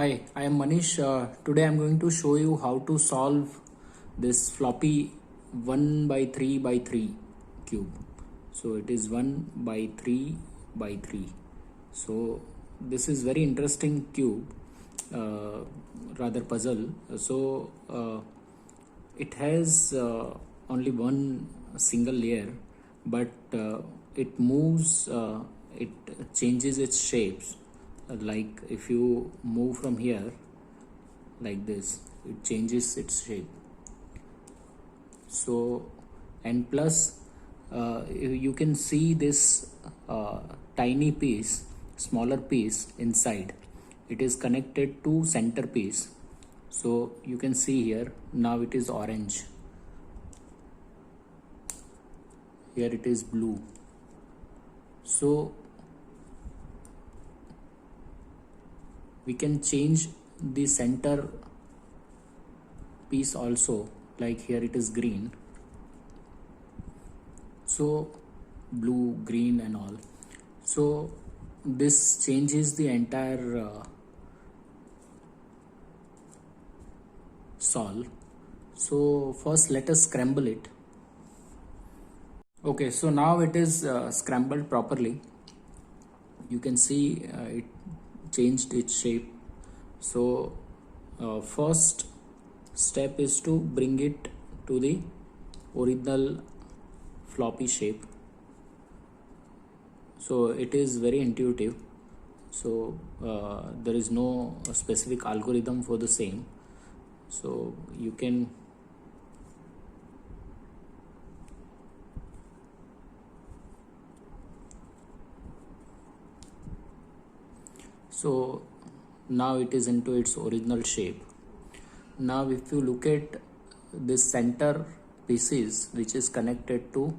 Hi, I am Manish. Today I am going to show you how to solve this floppy 1 by 3 by 3 cube. So it is 1 by 3 by 3. So this is very interesting cube, rather puzzle. So it has only one single layer, but it moves, it changes its shapes. Like if you move from here like this, it changes its shape. So, and plus you can see this tiny piece, smaller piece inside. It is connected to center piece. So you can see here, now it is orange, here it is blue. So we can change the center piece also, like here it is green, so blue, green and all. So this changes the entire solve. So first let us scramble it. Okay, so now it is scrambled properly. You can see it changed its shape. So first step is to bring it to the original floppy shape. So it is very intuitive. So there is no specific algorithm for the same. So you can so now it is into its original shape. Now if you look at this center pieces which is connected to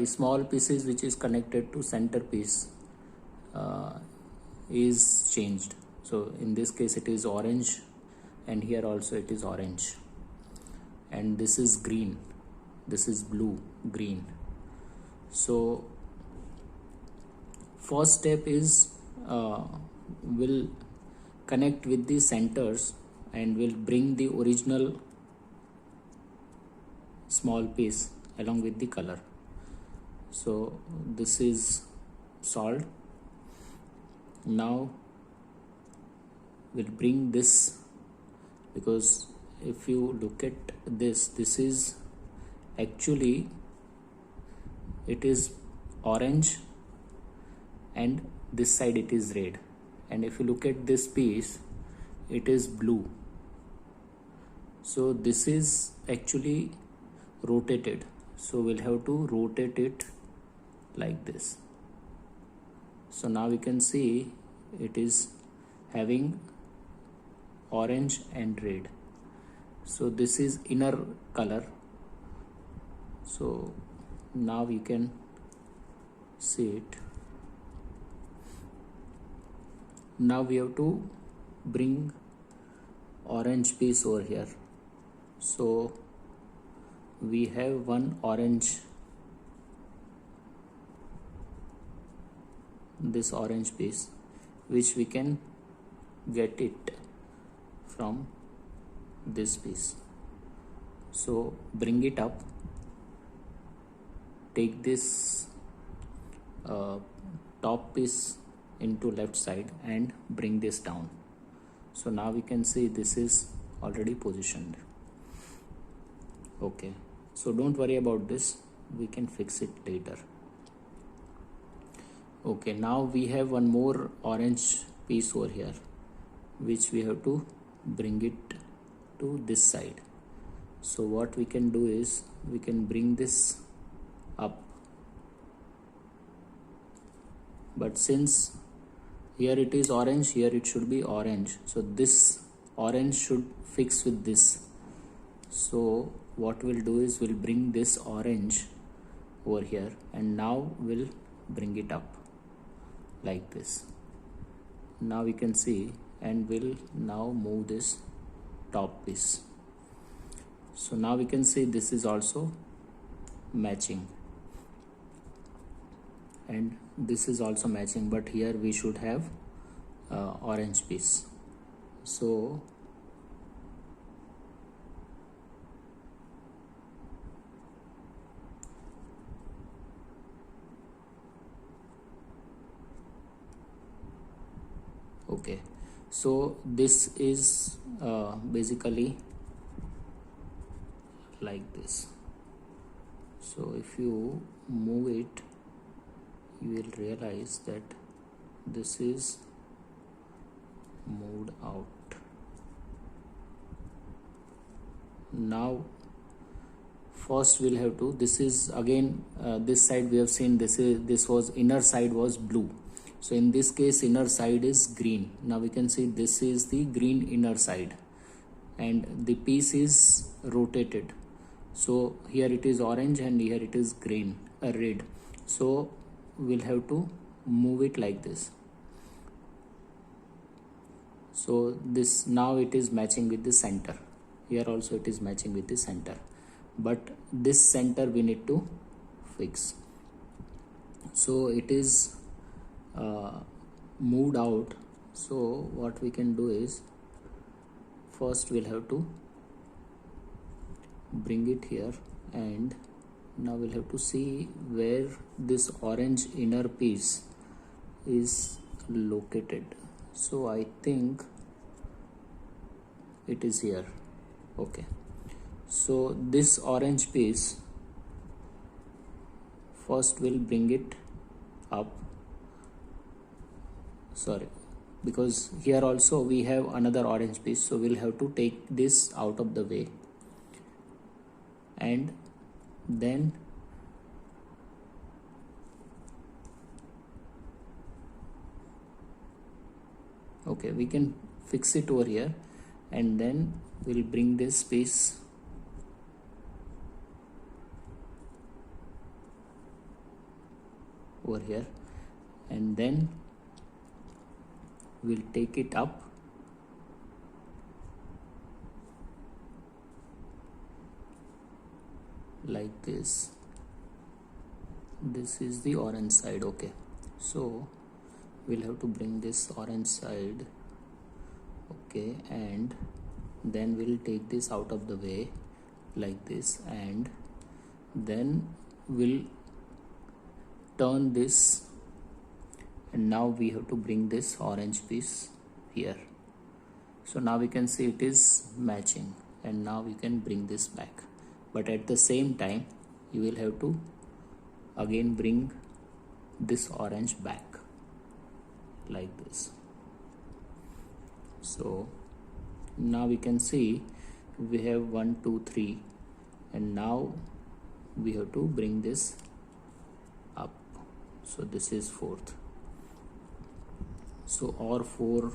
small pieces which is connected to center piece is changed. So in this case it is orange, and here also it is orange, and this is green, this is blue, green. So first step is will connect with the centers and will bring the original small piece along with the color. So this is solved. Now we'll bring this, because if you look at this is actually, it is orange and this side it is red, and if you look at this piece it is blue. So this is actually rotated, so we'll have to rotate it like this. So now we can see it is having orange and red. So this is inner color. So now you can see it. Now we have to bring orange piece over here. So we have one orange, this orange piece, which we can get it from this piece. So bring it up, take this top piece into left side and bring this down. So now we can see this is already positioned. Okay, so don't worry about this, we can fix it later. Okay, now we have one more orange piece over here, which we have to bring it to this side. So what we can do is we can bring this up, but since here it is orange, here it should be orange, so this orange should fix with this. So what we'll do is we'll bring this orange over here, and now we'll bring it up like this. Now we can see, and we'll now move this top piece. So now we can see this is also matching, and this is also matching, but here we should have orange piece. So okay, so this is basically like this. So if you move it, you will realize that this is moved out. Now first we'll have to, this is again this side we have seen, this was inner side was blue, so in this case inner side is green. Now we can see this is the green inner side and the piece is rotated, so here it is orange and here it is green, red. So we'll have to move it like this. So this, now it is matching with the center. Here also it is matching with the center, but this center we need to fix. So it is moved out. So what we can do is, first we'll have to bring it here, and now we'll have to see where this orange inner piece is located. So I think it is here. Okay, so this orange piece, first we'll bring it up, sorry, because here also we have another orange piece, so we'll have to take this out of the way, and then okay, we can fix it over here, and then we'll bring this piece over here, and then we'll take it up like this. This is the orange side. Okay, so we'll have to bring this orange side, okay, and then we'll take this out of the way like this, and then we'll turn this, and now we have to bring this orange piece here. So now we can see it is matching, and now we can bring this back, but at the same time you will have to again bring this orange back like this. So now we can see we have 1 2 3, and now we have to bring this up. So this is fourth. So all four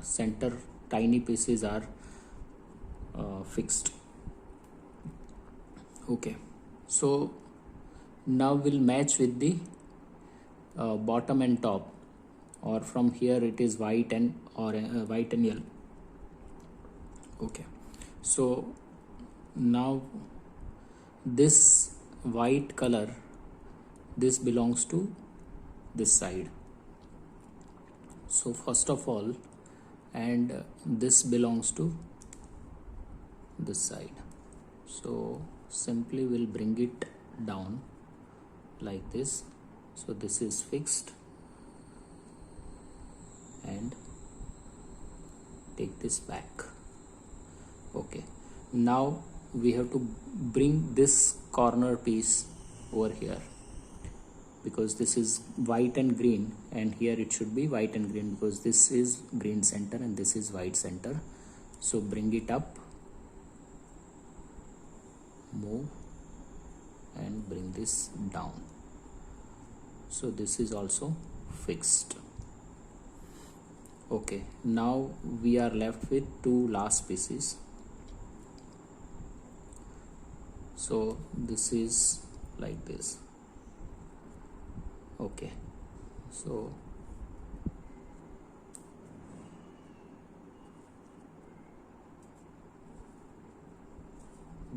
center tiny pieces are fixed. Okay, so now we'll match with the bottom and top, or from here it is white and white and yellow. Okay, so now this white color, this belongs to this side. So first of all, and this belongs to this side. So simply we'll bring it down like this. So this is fixed, and take this back. Okay, now we have to bring this corner piece over here, because this is white and green, and here it should be white and green, because this is green center and this is white center. So bring it up, move, and bring this down. So this is also fixed. Okay, now we are left with two last pieces. So this is like this. Okay, so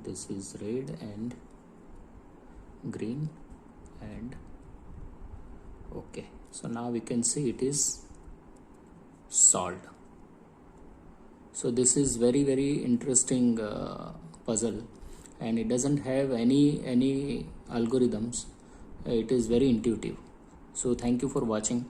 this is red and green, and okay, so now we can see it is solved. So this is very interesting puzzle, and it doesn't have any algorithms. It is very intuitive. So thank you for watching.